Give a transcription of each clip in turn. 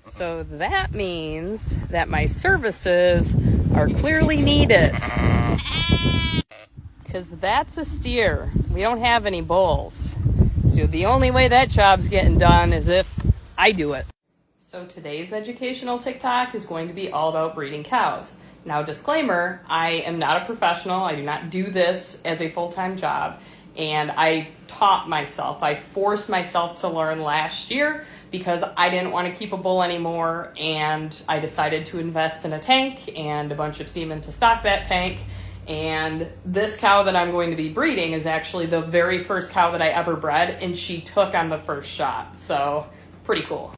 So that means that my services are clearly needed. Because that's a steer. We don't have any bulls. So the only way that job's getting done is if I do it. So today's educational TikTok is going to be all about breeding cows. Now, disclaimer, I am not a professional. I do not do this as a full-time job. And I taught myself. I forced myself to learn last year because I didn't want to keep a bull anymore. And I decided to invest in a tank and a bunch of semen to stock that tank. And this cow that I'm going to be breeding is actually the very first cow that I ever bred, and she took on the first shot. So pretty cool.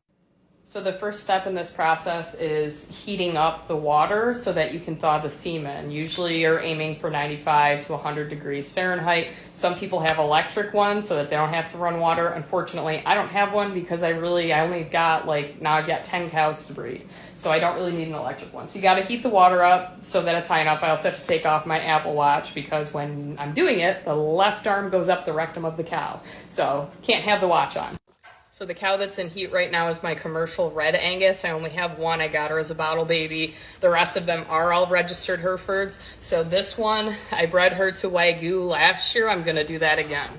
So the first step in this process is heating up the water so that you can thaw the semen. Usually you're aiming for 95 to 100 degrees Fahrenheit. Some people have electric ones so that they don't have to run water. Unfortunately, I don't have one because I only got now I've got 10 cows to breed. So I don't really need an electric one. So you got to heat the water up so that it's high enough. I also have to take off my Apple Watch because when I'm doing it, the left arm goes up the rectum of the cow. So can't have the watch on. So the cow that's in heat right now is my commercial red Angus. I only have one. I got her as a bottle baby. The rest of them are all registered Herefords. So this one, I bred her to Wagyu last year. I'm going to do that again.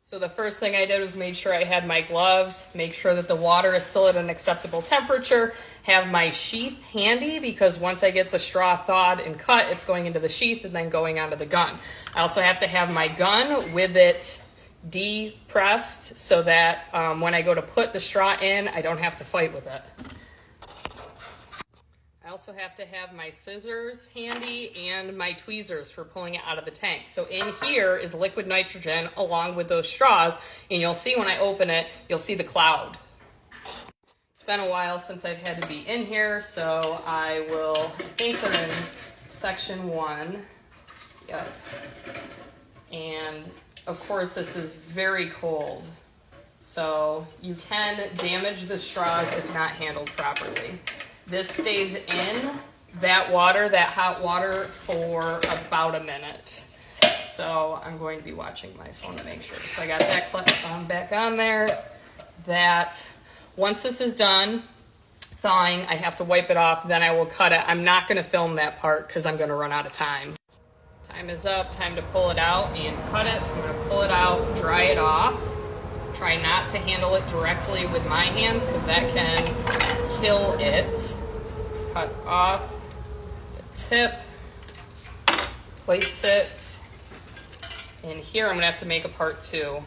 So the first thing I did was made sure I had my gloves, make sure that the water is still at an acceptable temperature, have my sheath handy because once I get the straw thawed and cut, it's going into the sheath and then going onto the gun. I also have to have my gun with it depressed so that when I go to put the straw in, I don't have to fight with it. I also have to have my scissors handy and my tweezers for pulling it out of the tank. So in here is liquid nitrogen along with those straws, and you'll see when I open it, you'll see the cloud. It's been a while since I've had to be in here, so I think I'm in section 1. Yep. And of course, this is very cold, so you can damage the straws if not handled properly. This stays in that water, that hot water, for about a minute. So I'm going to be watching my phone to make sure. So I got that clip back on there. That once this is done thawing, I have to wipe it off, then I will cut it. I'm not going to film that part because I'm going to run out of time. Time is up, time to pull it out and cut it. So I'm going to pull it out, dry it off. Try not to handle it directly with my hands because that can kill it. Cut off the tip, place it in here. I'm going to have to make a part 2.